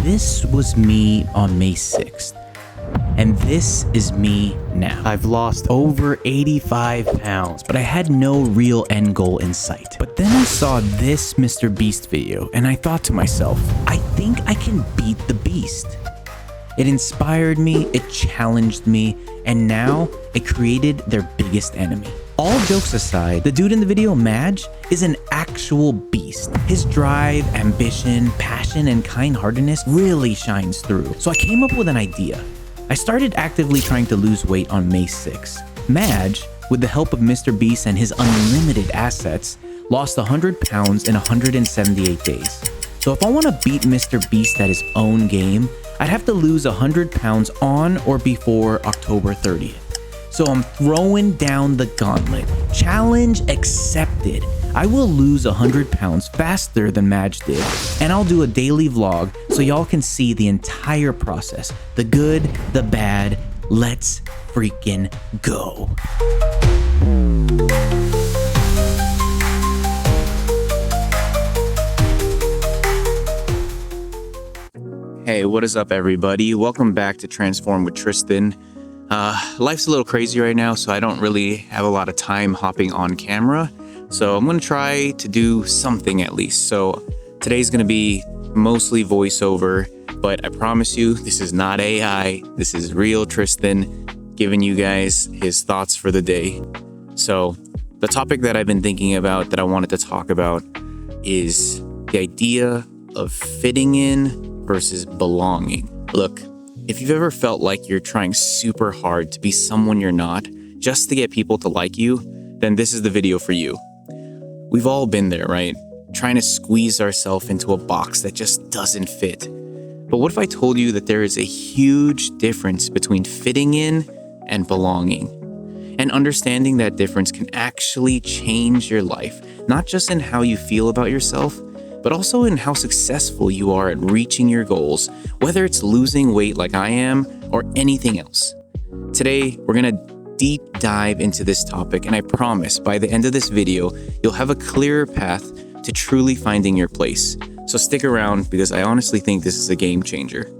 This was me on May 6th. And this is me now. I've lost over 85 pounds, but I had no real end goal in sight. But then I saw this Mr. Beast video, and I thought to myself, I think I can beat the beast. It inspired me, it challenged me, and now it created their biggest enemy. All jokes aside, the dude in the video, Madge, is an actual beast. His drive, ambition, passion, and kind-heartedness really shines through. So I came up with an idea. I started actively trying to lose weight on May 6th. Madge, with the help of Mr. Beast and his unlimited assets, lost 100 pounds in 178 days. So if I want to beat Mr. Beast at his own game, I'd have to lose 100 pounds on or before October 30th. So I'm throwing down the gauntlet. Challenge accepted. I will lose 100 pounds faster than Madge did, and I'll do a daily vlog so y'all can see the entire process. The good, the bad. Let's freaking go. Hey, what is up, everybody? Welcome back to Transform with Tristan. Life's a little crazy right now, so I don't really have a lot of time hopping on camera. So I'm going to try to do something at least. So today's going to be mostly voiceover, but I promise you, this is not AI. This is real Tristan giving you guys his thoughts for the day. So the topic that I've been thinking about that I wanted to talk about is the idea of fitting in versus belonging. Look, if you've ever felt like you're trying super hard to be someone you're not just to get people to like you, then this is the video for you. We've all been there, right? Trying to squeeze ourselves into a box that just doesn't fit. But what if I told you that there is a huge difference between fitting in and belonging? And understanding that difference can actually change your life, not just in how you feel about yourself, but also in how successful you are at reaching your goals, whether it's losing weight like I am or anything else. Today, we're gonna deep dive into this topic, and I promise by the end of this video, you'll have a clearer path to truly finding your place. So stick around because I honestly think this is a game changer.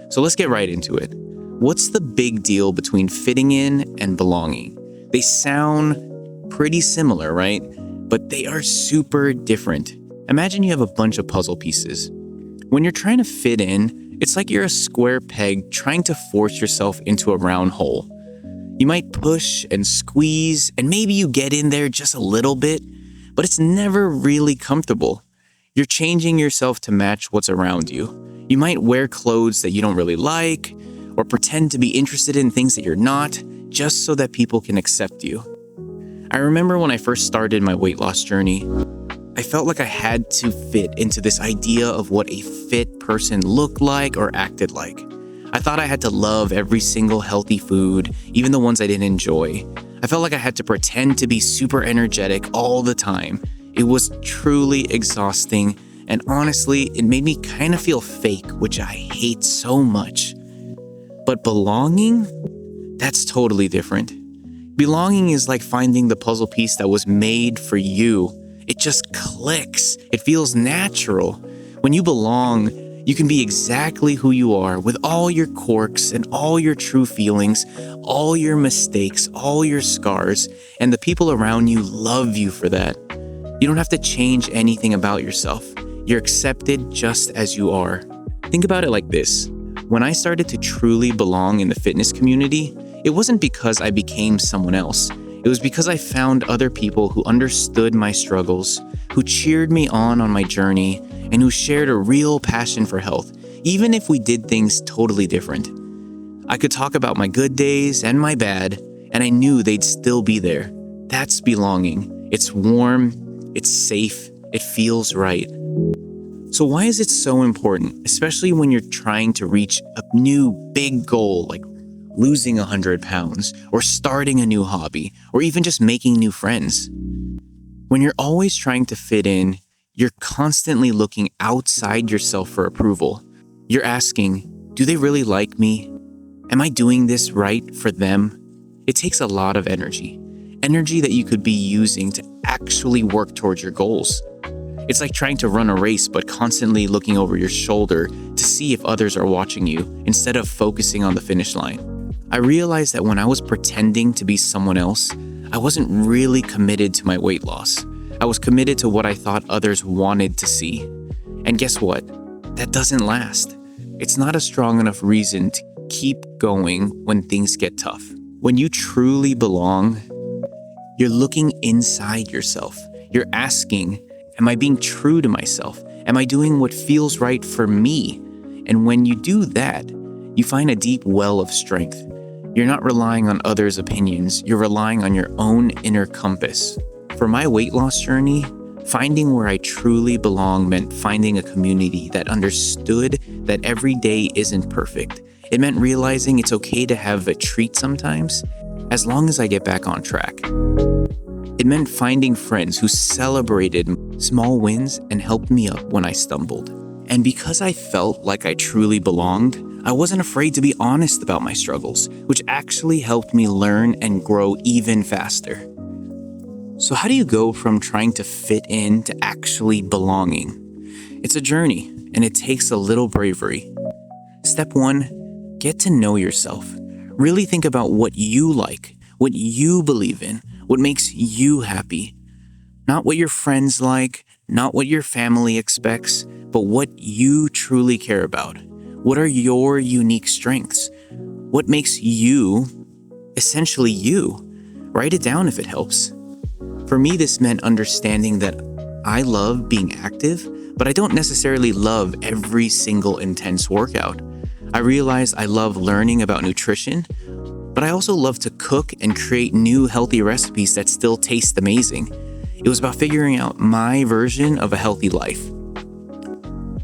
So let's get right into it. What's the big deal between fitting in and belonging? They sound pretty similar, right? But they are super different. Imagine you have a bunch of puzzle pieces. When you're trying to fit in, it's like you're a square peg trying to force yourself into a round hole. You might push and squeeze, and maybe you get in there just a little bit, but it's never really comfortable. You're changing yourself to match what's around you. You might wear clothes that you don't really like, or pretend to be interested in things that you're not, just so that people can accept you. I remember when I first started my weight loss journey, I felt like I had to fit into this idea of what a fit person looked like or acted like. I thought I had to love every single healthy food, even the ones I didn't enjoy. I felt like I had to pretend to be super energetic all the time. It was truly exhausting, and honestly, it made me kind of feel fake, which I hate so much. But belonging? That's totally different. Belonging is like finding the puzzle piece that was made for you. It just clicks. It feels natural. When you belong, you can be exactly who you are with all your quirks and all your true feelings, all your mistakes, all your scars, and the people around you love you for that. You don't have to change anything about yourself. You're accepted just as you are. Think about it like this. When I started to truly belong in the fitness community, it wasn't because I became someone else. It was because I found other people who understood my struggles, who cheered me on my journey, and who shared a real passion for health, even if we did things totally different. I could talk about my good days and my bad, and I knew they'd still be there. That's belonging. It's warm, it's safe, it feels right. So why is it so important, especially when you're trying to reach a new big goal like losing 100 pounds, or starting a new hobby, or even just making new friends? When you're always trying to fit in, you're constantly looking outside yourself for approval. You're asking, do they really like me? Am I doing this right for them? It takes a lot of energy that you could be using to actually work towards your goals. It's like trying to run a race but constantly looking over your shoulder to see if others are watching you instead of focusing on the finish line. I realized that when I was pretending to be someone else, I wasn't really committed to my weight loss. I was committed to what I thought others wanted to see. And guess what? That doesn't last. It's not a strong enough reason to keep going when things get tough. When you truly belong, you're looking inside yourself. You're asking, am I being true to myself? Am I doing what feels right for me? And when you do that, you find a deep well of strength. You're not relying on others' opinions. You're relying on your own inner compass. For my weight loss journey, finding where I truly belong meant finding a community that understood that every day isn't perfect. It meant realizing it's okay to have a treat sometimes, as long as I get back on track. It meant finding friends who celebrated small wins and helped me up when I stumbled. And because I felt like I truly belonged, I wasn't afraid to be honest about my struggles, which actually helped me learn and grow even faster. So how do you go from trying to fit in to actually belonging? It's a journey, and it takes a little bravery. Step 1, get to know yourself. Really think about what you like, what you believe in, what makes you happy. Not what your friends like, not what your family expects, but what you truly care about. What are your unique strengths? What makes you essentially you? Write it down if it helps. For me, this meant understanding that I love being active, but I don't necessarily love every single intense workout. I realized I love learning about nutrition, but I also love to cook and create new healthy recipes that still taste amazing. It was about figuring out my version of a healthy life.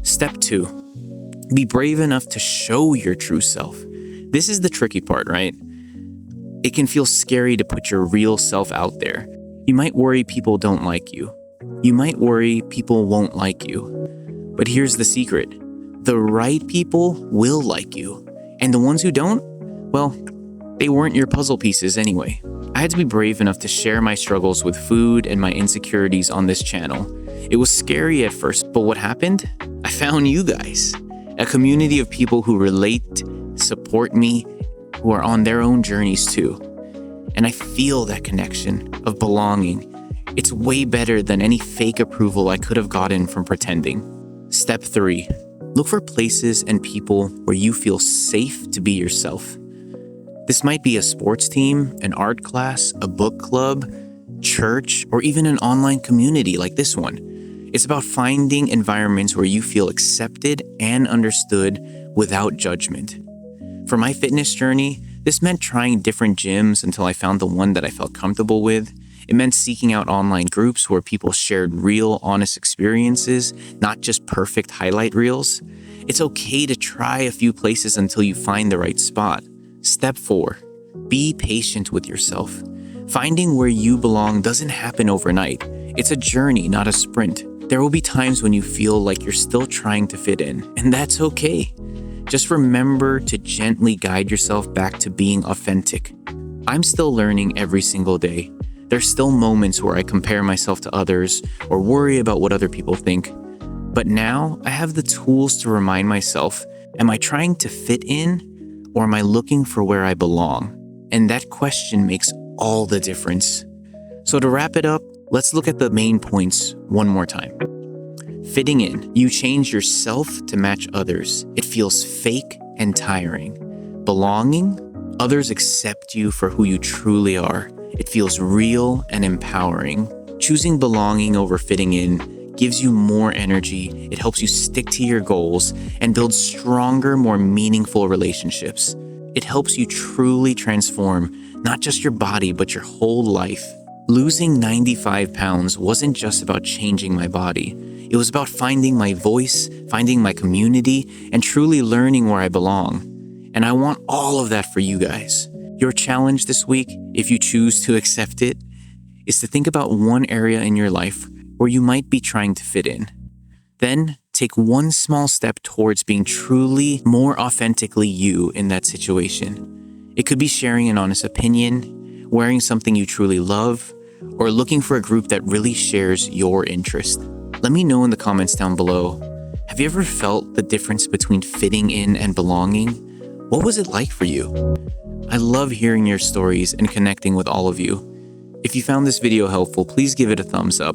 Step 2, be brave enough to show your true self. This is the tricky part, right? It can feel scary to put your real self out there. You might worry people don't like you. You might worry people won't like you. But here's the secret. The right people will like you. And the ones who don't, well, they weren't your puzzle pieces anyway. I had to be brave enough to share my struggles with food and my insecurities on this channel. It was scary at first, but what happened? I found you guys. A community of people who relate, support me, who are on their own journeys too. And I feel that connection of belonging. It's way better than any fake approval I could have gotten from pretending. Step 3, look for places and people where you feel safe to be yourself. This might be a sports team, an art class, a book club, church, or even an online community like this one. It's about finding environments where you feel accepted and understood without judgment. For my fitness journey, this meant trying different gyms until I found the one that I felt comfortable with. It meant seeking out online groups where people shared real, honest experiences, not just perfect highlight reels. It's okay to try a few places until you find the right spot. Step 4, be patient with yourself. Finding where you belong doesn't happen overnight. It's a journey, not a sprint. There will be times when you feel like you're still trying to fit in, and that's okay. Just remember to gently guide yourself back to being authentic. I'm still learning every single day. There's still moments where I compare myself to others or worry about what other people think. But now I have the tools to remind myself, am I trying to fit in or am I looking for where I belong? And that question makes all the difference. So to wrap it up, let's look at the main points one more time. Fitting in. You change yourself to match others. It feels fake and tiring. Belonging. Others accept you for who you truly are. It feels real and empowering. Choosing belonging over fitting in gives you more energy. It helps you stick to your goals and build stronger, more meaningful relationships. It helps you truly transform not just your body, but your whole life. Losing 95 pounds wasn't just about changing my body. It was about finding my voice, finding my community, and truly learning where I belong. And I want all of that for you guys. Your challenge this week, if you choose to accept it, is to think about one area in your life where you might be trying to fit in. Then take one small step towards being truly, more authentically you in that situation. It could be sharing an honest opinion, wearing something you truly love, or looking for a group that really shares your interest. Let me know in the comments down below. Have you ever felt the difference between fitting in and belonging? What was it like for you? I love hearing your stories and connecting with all of you. If you found this video helpful, please give it a thumbs up.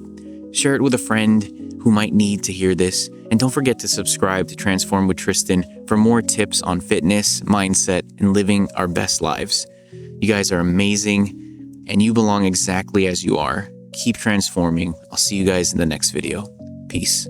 Share it with a friend who might need to hear this. And don't forget to subscribe to Transform with Tristan for more tips on fitness, mindset, and living our best lives. You guys are amazing, and you belong exactly as you are. Keep transforming. I'll see you guys in the next video. Peace.